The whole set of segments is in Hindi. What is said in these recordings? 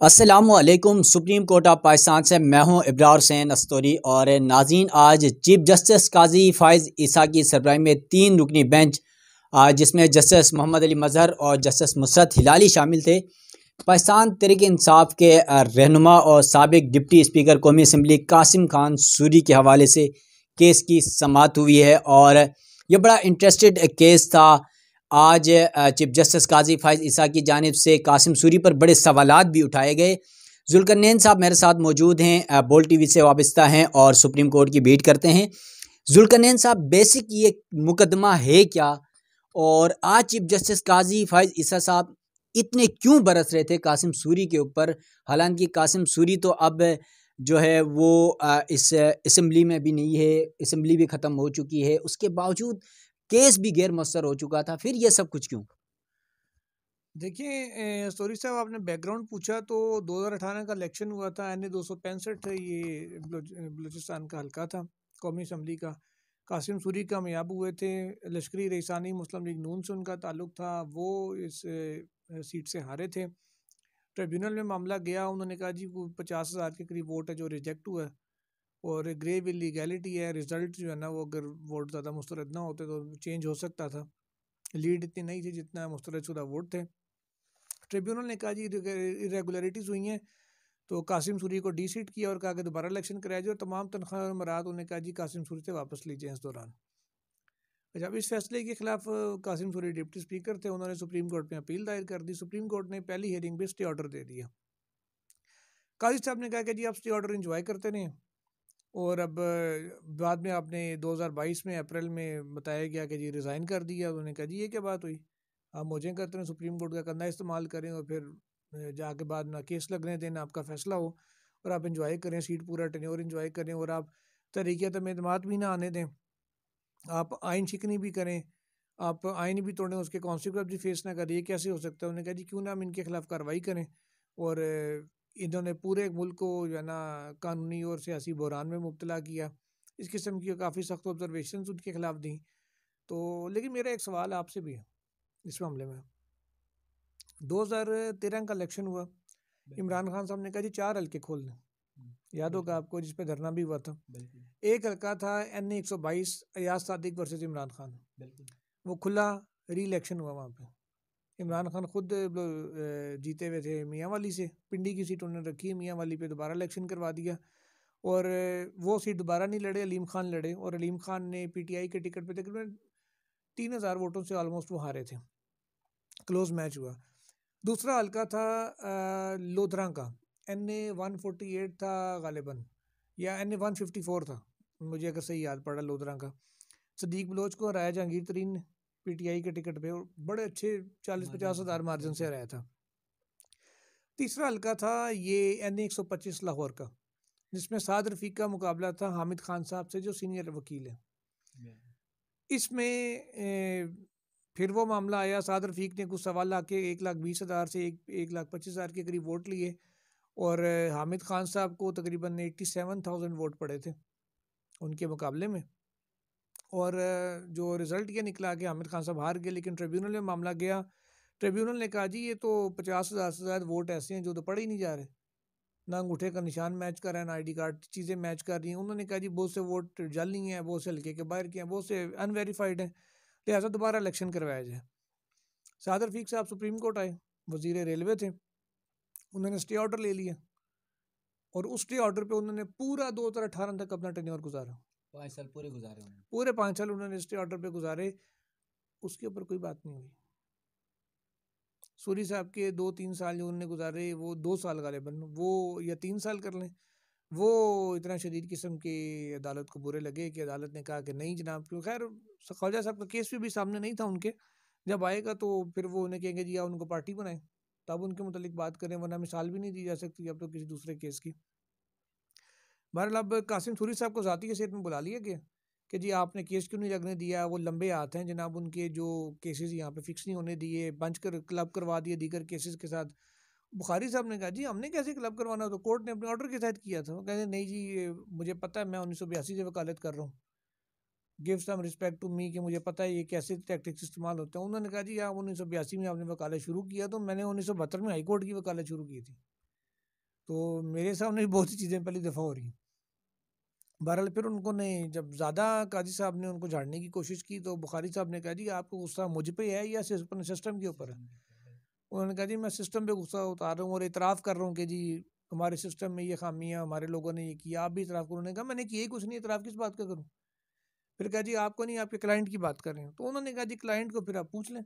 अस्सलामुअलैकुम। सुप्रीम कोर्ट ऑफ पाकिस्तान से मैं हूं इब्रार हुसैन अस्तोरी। और नाज़रीन, आज चीफ जस्टिस काजी फ़ाइज़ ईसा की सरबराही में 3 रुकनी बेंच, जिसमें जस्टिस मोहम्मद अली मजहर और जस्टिस मुसरत हिलाली शामिल थे, पाकिस्तान तहरीक इंसाफ के रहनुमा और साबिक डिप्टी स्पीकर कौमी असम्बली कासिम खान सूरी के हवाले से केस की समाअत हुई है। और यह बड़ा इंटरेस्टेड केस था। आज चीफ जस्टिस काजी फ़ाइज़ ईसा की जानिब से कासिम सूरी पर बड़े सवालात भी उठाए गए। जुल्करनैन साहब मेरे साथ मौजूद हैं, बोल टीवी से वाबस्ता हैं और सुप्रीम कोर्ट की बीट करते हैं। जुल्करनैन साहब, बेसिक ये मुकदमा है क्या, और आज चीफ जस्टिस काजी फ़ाइज़ ईसा साहब इतने क्यों बरस रहे थे कासिम सूरी के ऊपर? हालांकि कासिम सूरी तो अब जो है वो इस असम्बली में भी नहीं है, असम्बली भी ख़त्म हो चुकी है, उसके बावजूद केस भी गैर मुस्तर हो चुका था। फिर ये सब कुछ क्यों? देखिए सॉरी साहब, आपने बैकग्राउंड पूछा तो 2018 का इलेक्शन हुआ था। एन ए 265 ये बलूचिस्तान का हल्का था कौमी असम्बली का। कासिम सूरी कामयाब हुए थे। लश्करी रईसानी मुस्लिम लीग नून से उनका ताल्लुक था, वो इस सीट से हारे थे। ट्रिब्यूनल में मामला गया, उन्होंने कहा जी वो 50,000 के करीब वोट है जो रिजेक्ट हुआ है और ग्रेव इलीगैलिटी है। रिजल्ट जो है ना, वो अगर वोट ज़्यादा मुस्तरद ना होते तो चेंज हो सकता था। लीड इतनी नहीं थी जितना मुस्तरद शुदा वोट थे। ट्रिब्यूनल ने कहा जी इरेगुलरिटीज़ हुई हैं, तो कासिम सूरी को डी सीट किया और कहा कि दोबारा इलेक्शन कराया जाए और तमाम तनख्वाह और मराद उन्होंने कहा जी कासिम सूरी से वापस लीजिए इस दौरान। जब इस फैसले के खिलाफ कासिम सूरी डिप्टी स्पीकर थे, उन्होंने सुप्रीम कोर्ट में अपील दायर कर दी। सुप्रीम कोर्ट ने पहली हियरिंग में स्टे ऑर्डर दे दिया। काजी साहब ने कहा कि जी आप स्टे ऑर्डर इंजॉय करते रहें, और अब बाद में आपने 2022 में अप्रैल में बताया गया कि जी रिज़ाइन कर दिया। उन्होंने कहा जी ये क्या बात हुई, आप मौजें करते हैं, सुप्रीम कोर्ट का कंधा इस्तेमाल करें और फिर जाके बाद में केस लगने दें, आपका फैसला हो और आप इंजॉय करें, सीट पूरा टेन्योर इंजॉय करें और आप तरीक़त में एतमाद भी ना आने दें, आप आइन शिकनी भी करें, आप आइन भी तोड़ें, उसके कॉन्सिक्वेंस भी फेस ना करें। ये कैसे हो सकता है? उन्होंने कहा जी क्यों ना हम इनके खिलाफ कार्रवाई करें। और इन्होंने पूरे मुल्क को जो है ना कानूनी और सियासी बहरान में मुब्तला किया। इस किस्म की काफ़ी सख्त ऑब्जर्वेशन उनके खिलाफ दी। तो लेकिन मेरा एक सवाल आपसे भी है इस मामले में। 2013 का इलेक्शन हुआ, इमरान खान साहब ने कहा जी 4 हल्के खोल दें, याद होगा आपको, जिसपे धरना भी हुआ था। एक हल्का था NA 122 अयाज सादिक वर्सेस इमरान खान, वो खुला री इलेक्शन हुआ। वहाँ पे इमरान खान खुद जीते हुए थे मियाँ वाली से, पिंडी की सीट उन्होंने रखी है, मियाँ वाली पे दोबारा इलेक्शन करवा दिया और वो सीट दोबारा नहीं लड़े, अलीम खान लड़े और अलीम खान ने PTI के टिकट पे तकरीबन 3,000 वोटों से ऑलमोस्ट वो हारे थे। क्लोज मैच हुआ। दूसरा हल्का था लोधरा का, NA 148 था गालिबन, या NA 154 था, मुझे अगर सही याद पड़ा। लोधरा का सदीक बलोच को हराया जहांगीर तरीन ने PTI के टिकट पे, और बड़े अच्छे 40-50 हज़ार मार्जिन से हराया था। तीसरा हल्का था ये NA 125 लाहौर का, जिसमें साद रफीक का मुकाबला था हामिद खान साहब से, जो सीनियर वकील है। इसमें फिर वो मामला आया, साद रफीक ने कुछ सवाल आके 1,20,000 से 1,25,000 के करीब वोट लिए और हामिद खान साहब को तकरीबन 87,000 वोट पड़े थे उनके मुकाबले में। और जो रिज़ल्ट ये निकला कि हामिद खान साहब हार गए, लेकिन ट्रिब्यूनल में मामला गया। ट्रिब्यूनल ने कहा जी ये तो 50,000 से ज़्यादा वोट ऐसे हैं जो तो पढ़े ही नहीं जा रहे, ना अंगूठे का निशान मैच कर रहा है, ना ID कार्ड चीज़ें मैच कर रही हैं। उन्होंने कहा जी बहुत से वोट जाली हैं, बहुत से हल्के के बाहर के हैं, बहुत से अनवेरीफाइड हैं, लिहाजा दोबारा इलेक्शन करवाया जाए। साद रफीक साहब सुप्रीम कोर्ट आए, वजीर रेलवे थे, उन्होंने स्टे ऑर्डर ले लिया और उस स्टे ऑर्डर पे उन्होंने पूरा 2018 तक अपना टेन्योर गुजारा। 5 साल पूरे गुजारे उन्होंने। पूरे 5 साल उन्होंने स्टे ऑर्डर पे गुजारे, उसके ऊपर कोई बात नहीं हुई। सूरी साहब के 2-3 साल जो उन्होंने गुजारे, वो 2 साल गालिबन, वो या 3 साल कर लें, वो इतना शदीद किस्म की अदालत को बुरे लगे कि अदालत ने कहा कि नहीं जनाब। क्यों, खैर ख्वाजा साहब का केस भी सामने नहीं था उनके, जब आएगा तो फिर वो उन्हें कहेंगे जी आप उनको पार्टी बनाएं, तब उनके मुतालिक बात करें, वरना मिसाल भी नहीं दी जा सकती अब तो किसी दूसरे केस की। बहरहाल अब कासिम सूरी साहब को ज़ाती हैसियत में बुला लिया गया कि जी आपने केस क्यों नहीं लगने दिया, वो लंबे हाथ हैं जनाब, उनके जो केसेस यहाँ पे फिक्स नहीं होने दिए, बंच कर क्लब करवा दिए दीगर केसेस के साथ। बुखारी साहब ने कहा जी हमने कैसे क्लब करवाना, तो कोर्ट ने अपने ऑर्डर के तहत किया था। वो कहते नहीं जी ये मुझे पता है, मैं 1982 से वकालत कर रहा हूँ, give some respect to me, कि मुझे पता है ये कैसे टैक्टिक्स इस्तेमाल होते हैं। उन्होंने कहा जी आप 1982 में आपने वकालत शुरू किया, तो मैंने 1972 में हाई कोर्ट की वकालत शुरू की थी। तो मेरे सामने भी बहुत सी चीज़ें पहली दफ़ा हो रही हैं। बहरहाल फिर उनको ने जब ज़्यादा काजी साहब ने उनको झाड़ने की कोशिश की तो बुखारी साहब ने कहा जी आपको गुस्सा मुझ पे है या सिस्टम के ऊपर है। उन्होंने कहा जी मैं सिस्टम पे गुस्सा उतार रहा हूँ और इतराफ़ कर रहा हूँ कि जी हमारे सिस्टम में ये खामियाँ, हमारे लोगों ने ये किया, आप भी इतराफ़ करो। उन्होंने कहा मैंने किया ही कुछ नहीं, इतराफ़ किस बात का करूँ। फिर कहा जी आपको नहीं, आपके क्लाइंट की बात कर रहे हैं। तो उन्होंने कहा जी क्लाइंट को फिर आप पूछ लें।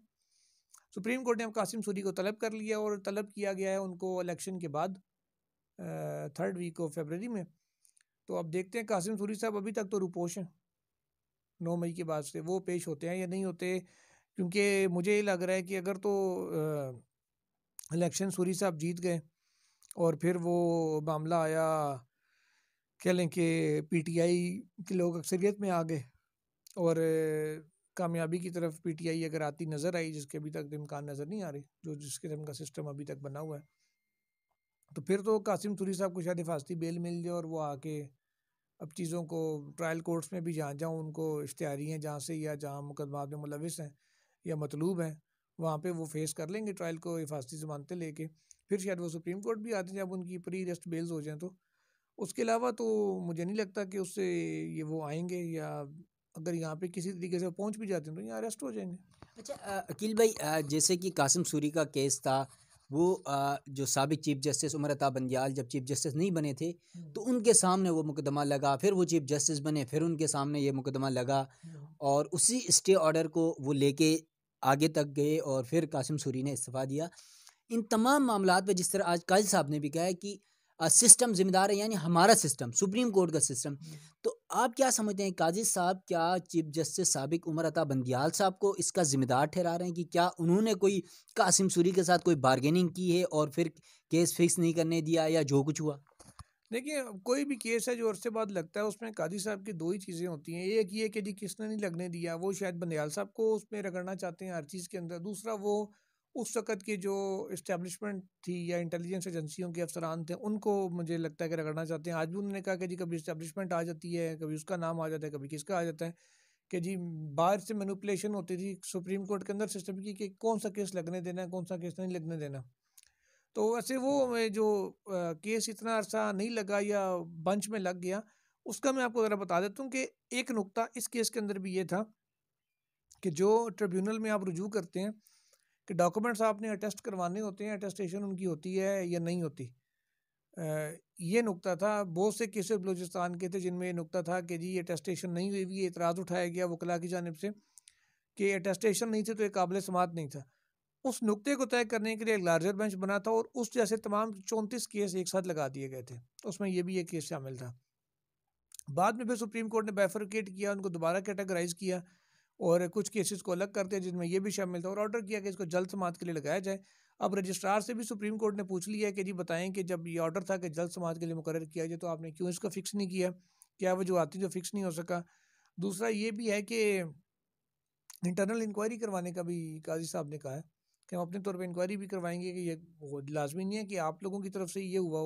सुप्रीम कोर्ट ने अब कासिम सूरी को तलब कर लिया और तलब किया गया है उनको इलेक्शन के बाद 3rd वीक ऑफ फरवरी में। तो अब देखते हैं, कासिम सूरी साहब अभी तक तो रुपोश हैं 9 मई के बाद से, वो पेश होते हैं या नहीं होते। क्योंकि मुझे ये लग रहा है कि अगर तो इलेक्शन सूरी साहब जीत गए और फिर वो मामला आया, कह लें कि पीटीआई के लोग अक्सरियत में आ गए और कामयाबी की तरफ पीटीआई अगर आती नज़र आई, जिसके अभी तक इम्कान नज़र नहीं आ रही, जो जिस किस्म का सिस्टम अभी तक बना हुआ है, तो फिर तो कासिम सूरी साहब को शायद हिफाजती बेल मिल जाए और वो आके अब चीज़ों को ट्रायल कोर्ट्स में भी जहाँ जहाँ उनको इश्तिहारी हैं जहाँ से, या जहाँ मुकदमात में मुलविस हैं या मतलूब हैं, वहाँ पे वो फेस कर लेंगे ट्रायल को हिफाजती ज़मानतें लेके। फिर शायद वो सुप्रीम कोर्ट भी आते हैं जब उनकी प्री अरेस्ट बेल्स हो जाएँ तो। उसके अलावा तो मुझे नहीं लगता कि उससे ये वो आएंगे, या अगर यहाँ पे किसी तरीके से पहुँच भी जाते हैं तो यहाँ अरेस्ट हो जाएंगे। अच्छा अकील भाई, जैसे कि कासिम सूरी का केस था, वो जो साबिक चीफ जस्टिस उमर अता बंदियाल जब चीफ जस्टिस नहीं बने थे तो उनके सामने वो मुकदमा लगा, फिर वो चीफ जस्टिस बने, फिर उनके सामने ये मुकदमा लगा और उसी स्टे ऑर्डर को वो लेके आगे तक गए और फिर कासिम सूरी ने इस्तीफ़ा दिया। इन तमाम मामलात पे जिस तरह आज काजी साहब ने भी कहा है कि सिस्टम जिम्मेदार है, यानी हमारा सिस्टम, सुप्रीम कोर्ट का सिस्टम। तो आप क्या समझते हैं, काजी साहब क्या चीफ जस्टिस साबिक उमर अता बंदियाल साहब को इसका जिम्मेदार ठहरा रहे हैं कि क्या उन्होंने कोई कासिम सूरी के साथ कोई बार्गेनिंग की है और फिर केस फिक्स नहीं करने दिया, या जो कुछ हुआ? देखिए, कोई भी केस है जो अरसे बाद लगता है, उसमें कादी साहब की दो ही चीज़ें होती हैं। एक ये कि जी किसने नहीं लगने दिया, वो शायद बंदियाल साहब को उसमें रगड़ना चाहते हैं हर चीज़ के अंदर। दूसरा, वो उस वक़्त की जो इस्टेब्लिशमेंट थी या इंटेलिजेंस एजेंसियों के अफसरान थे, उनको मुझे लगता है कि रगड़ना चाहते हैं। आज भी उन्होंने कहा कि जी कभी इस्टेब्लिशमेंट आ जाती है, कभी उसका नाम आ जाता है, कभी किसका आ जाता है, कि जी बाहर से मैनिपुलेशन होती थी सुप्रीम कोर्ट के अंदर सिस्टम की कि कौन सा केस लगने देना है, कौन सा केस नहीं लगने देना। तो वैसे वो जो केस इतना अरसा नहीं लगा या बंच में लग गया, उसका मैं आपको ज़रा बता देता हूँ कि एक नुक्ता इस केस के अंदर भी ये था कि जो ट्रिब्यूनल में आप रुजू करते हैं कि डॉक्यूमेंट्स आपने अटेस्ट करवाने होते हैं, अटेस्टेशन उनकी होती है या नहीं होती। ये नुक्ता था, बहुत से केसेस बलूचिस्तान के थे जिनमें ये नुक्ता था कि जी अटेस्टेशन नहीं हुई, ये एतराज़ उठाया गया वकला की जानिब से कि अटेस्टेशन नहीं थे तो एक काबिल समात नहीं था। उस नुक्ते को तय करने के लिए एक लार्जर बेंच बना था और उस जैसे तमाम 34 केस एक साथ लगा दिए गए थे, उसमें ये भी एक केस शामिल था। बाद में फिर सुप्रीम कोर्ट ने बाइफरकेट किया, उनको दोबारा कैटेगराइज किया और कुछ केसेस को अलग कर दिया जिनमें ये भी शामिल था और ऑर्डर किया कि इसको जल्द समात के लिए लगाया जाए। अब रजिस्ट्रार से भी सुप्रीम कोर्ट ने पूछ लिया कि जी बताएं कि जब ये ऑर्डर था कि जल्द समात के लिए मुकर्रर किया जाए, तो आपने क्यों इसको फिक्स नहीं किया, क्या वजूहत जो फिक्स नहीं हो सका। दूसरा ये भी है कि इंटरनल इंक्वायरी करवाने का भी काजी साहब ने कहा है कि हम अपने तौर पे इंक्वायरी भी करवाएंगे कि ये लाजमी नहीं है कि आप लोगों की तरफ से ये हुआ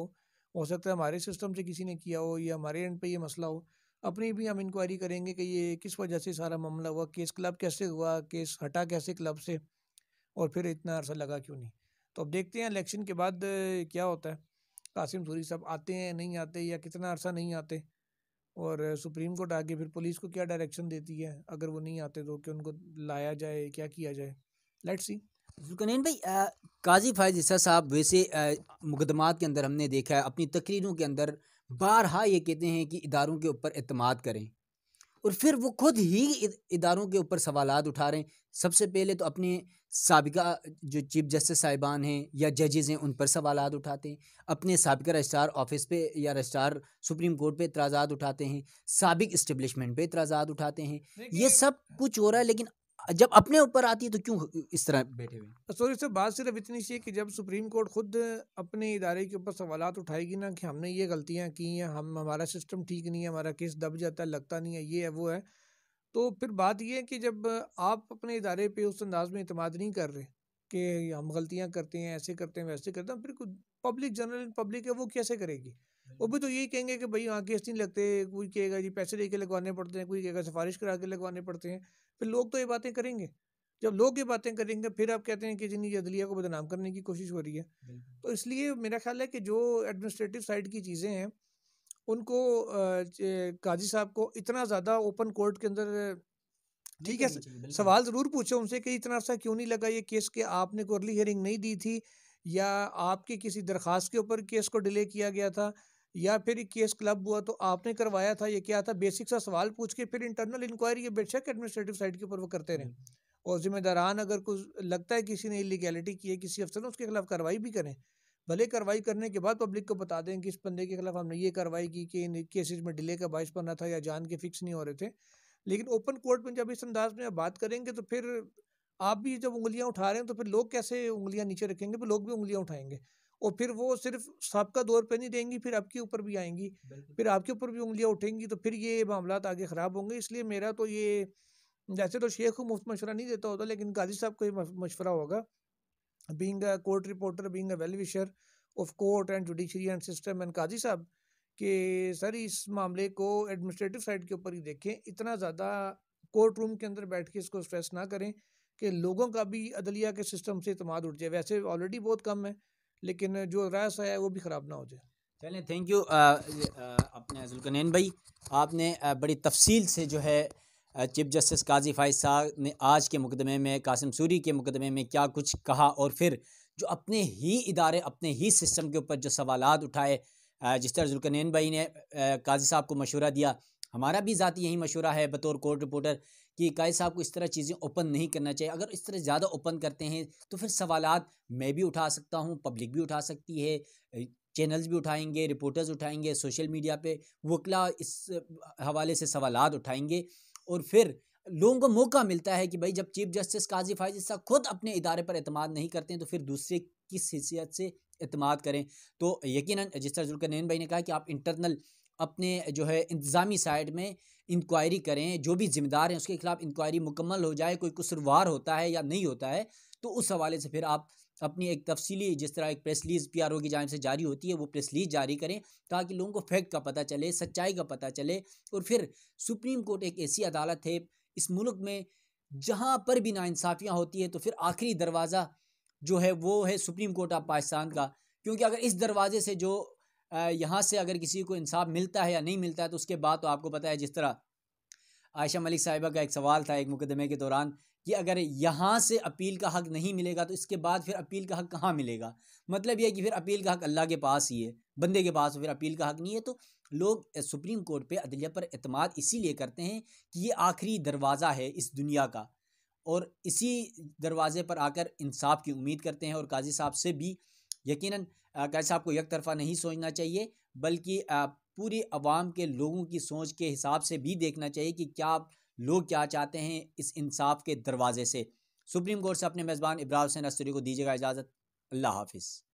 हो सकता है हमारे सिस्टम से किसी ने किया हो या हमारे एंड पे ये मसला हो। अपनी भी हम इंक्वायरी करेंगे कि ये किस वजह से सारा मामला हुआ, केस क्लब कैसे हुआ, केस हटा कैसे क्लब से, और फिर इतना अरसा लगा क्यों नहीं। तो अब देखते हैं इलेक्शन के बाद क्या होता है, कासिम सूरी साहब आते हैं नहीं आते या कितना अरसा नहीं आते, और सुप्रीम कोर्ट आगे फिर पुलिस को क्या डायरेक्शन देती है अगर वो नहीं आते तो, कि उनको लाया जाए, क्या किया जाए, लेट्स सी। जुल्करनैन भाई, काजी फायज ईसा साहब वैसे मुकदमात के अंदर हमने देखा है, अपनी तकरीरों के अंदर बारहा ये कहते हैं कि इदारों के ऊपर एतमाद करें, और फिर वो खुद ही इदारों के ऊपर सवालात उठा रहे हैं। सबसे पहले तो अपने साबिका जो चीफ जस्टिस साहिबान हैं या जजेज़ हैं उन पर सवालात उठाते हैं, अपने साबिका रजिस्ट्रार ऑफिस पे या रजिस्ट्रार सुप्रीम कोर्ट पे एतराज़ात उठाते हैं, साबिक इस्टेब्लिशमेंट पे एतराज़ात उठाते हैं। ये सब कुछ हो रहा है, लेकिन जब अपने ऊपर आती है तो क्यों इस तरह बैठे हुए हैं? सॉरी सर, बात सिर्फ इतनी सी है कि जब सुप्रीम कोर्ट खुद अपने इदारे के ऊपर सवालात उठाएगी ना कि हमने ये गलतियां की हैं, हम हमारा सिस्टम ठीक नहीं है, हमारा केस दब जाता है, लगता नहीं है, ये है वो है, तो फिर बात ये है कि जब आप अपने इदारे पे उस अंदाज में इतमाद नहीं कर रहे कि हम गलतियां करते हैं, ऐसे करते हैं, वैसे करते हैं, फिर पब्लिक, जनरल पब्लिक है, वो कैसे करेगी। वो भी तो यही कहेंगे कि भाई यहाँ केस नहीं लगते, कोई कहेगा जी पैसे दे के लगवाने पड़ते हैं, कोई कहेगा सिफारिश करा के लगवाने पड़ते हैं, फिर लोग तो ये बातें करेंगे। जब लोग ये बातें करेंगे फिर आप कहते हैं कि जी नहीं, अदलिया को बदनाम करने की कोशिश हो रही है। तो इसलिए मेरा ख्याल है कि जो एडमिनिस्ट्रेटिव साइड की चीज़ें हैं उनको काजी साहब को इतना ज़्यादा ओपन कोर्ट के अंदर, ठीक है, सवाल ज़रूर पूछे उनसे कि इतना अर्सा क्यों नहीं लगा ये केस, कि आपने को अर्ली हियरिंग नहीं दी थी, या आपकी किसी दरख्वास्त के ऊपर केस को डिले किया गया था, या फिर ये केस क्लब हुआ तो आपने करवाया था, ये क्या था। बेसिक सा सवाल पूछ के फिर इंटरनल इंक्वायरी, ये बेशक एडमिनिस्ट्रेटिव साइड के ऊपर वो करते रहें, और जिम्मेदारान अगर कुछ लगता है किसी ने इलीगैलिटी की है किसी अफसर ने, उसके खिलाफ कार्रवाई भी करें। भले कार्रवाई करने के बाद पब्लिक को बता दें कि इस बंदे के खिलाफ हमने ये कार्रवाई की कि इन केसेस में डिले का बायस बना था या जान के फिक्स नहीं हो रहे थे। लेकिन ओपन कोर्ट में जब इस अंदाज में आप बात करेंगे तो फिर आप भी जब उंगलियां उठा रहे हैं तो फिर लोग कैसे उंगलियां नीचे रखेंगे, फिर लोग भी उंगलियां उठाएंगे, और फिर वो सिर्फ सबका दौर पे नहीं देंगी, फिर आपके ऊपर भी आएंगी, फिर आपके ऊपर भी उंगलियां उठेंगी, तो फिर ये मामला आगे ख़राब होंगे। इसलिए मेरा तो ये, जैसे तो शेख को मुफ्त मशवरा नहीं देता होता, लेकिन काजी साहब को ये मशवरा होगा, being a court reporter, being a well wisher of court and judiciary and system and काजी साहब, कि सर इस मामले को एडमिनिस्ट्रेटिव साइड के ऊपर ही देखें, इतना ज़्यादा कोर्ट रूम के अंदर बैठ के इसको स्ट्रेस ना करें कि लोगों का भी अदलिया के सिस्टम से इत्मीनान उठ जाए। वैसे ऑलरेडी बहुत कम है, लेकिन जो रास है वो भी ख़राब ना हो जाए। चलें, थैंक यू अपने जुल्करनैन भाई, आपने बड़ी तफसील से जो है चीफ जस्टिस काजी फाइज साहब ने आज के मुकदमे में, कासिम सूरी के मुकदमे में क्या कुछ कहा, और फिर जो अपने ही इदारे, अपने ही सिस्टम के ऊपर जो सवालात उठाए, जिस तरह जुल्करनैन भाई ने काजी साहब को मशवरा दिया, हमारा भी ज़ाती यही मशवरा है बतौर कोर्ट रिपोर्टर कि काजी साहब को इस तरह चीज़ें ओपन नहीं करना चाहिए। अगर इस तरह ज़्यादा ओपन करते हैं तो फिर सवालात मैं भी उठा सकता हूँ, पब्लिक भी उठा सकती है, चैनल्स भी उठाएंगे, रिपोर्टर्स उठाएंगे, सोशल मीडिया पे वकला इस हवाले से सवालात उठाएंगे, और फिर लोगों को मौका मिलता है कि भाई जब चीफ जस्टिस काजी फाइज साहब खुद अपने इदारे पर एतमाद नहीं करते हैं तो फिर दूसरे किस हैसियत से एतमाद करें। तो यकीनन जिस तरह जुल्करनैन भाई ने कहा कि आप इंटरनल अपने जो है इंतज़ामी साइड में इंक्वायरी करें, जो भी जिम्मेदार हैं उसके खिलाफ इंक्वायरी मुकम्मल हो जाए, कोई कसूरवार होता है या नहीं होता है तो उस हवाले से फिर आप अपनी एक तफसीली, जिस तरह एक प्रेस रिलीज पीआरओ की जानिब से जारी होती है, वो प्रेस रिलीज जारी करें ताकि लोगों को फैक्ट का पता चले, सच्चाई का पता चले। और फिर सुप्रीम कोर्ट एक ऐसी अदालत है इस मुल्क में जहाँ पर भी नाइंसाफ़ियाँ होती है तो फिर आखिरी दरवाज़ा जो है वो है सुप्रीम कोर्ट ऑफ पाकिस्तान का, क्योंकि अगर इस दरवाजे से जो यहाँ से अगर किसी को इंसाफ मिलता है या नहीं मिलता है तो उसके बाद तो आपको पता है, जिस तरह आयशा मलिक साहिबा का एक सवाल था एक मुकदमे के दौरान कि अगर यहाँ से अपील का हक़ नहीं मिलेगा तो इसके बाद फिर अपील का हक़ कहाँ मिलेगा। मतलब यह है कि फिर अपील का हक़ अल्लाह के पास ही है, बंदे के पास फिर अपील का हक़ नहीं है। तो लोग सुप्रीम कोर्ट पे अदलिया पर एतमाद इसीलिए करते हैं कि ये आखिरी दरवाज़ा है इस दुनिया का, और इसी दरवाज़े पर आकर इंसाफ की उम्मीद करते हैं। और काजी साहब से भी यकीनन काजी साहब को एक तरफ़ा नहीं सोचना चाहिए, बल्कि पूरी अवाम के लोगों की सोच के हिसाब से भी देखना चाहिए कि क्या लोग क्या चाहते हैं इस इंसाफ के दरवाजे से। सुप्रीम कोर्ट से अपने मेज़बान इब्रार हुसैन अस्तरी को दीजिएगा इजाज़त। अल्लाह हाफ़िज़।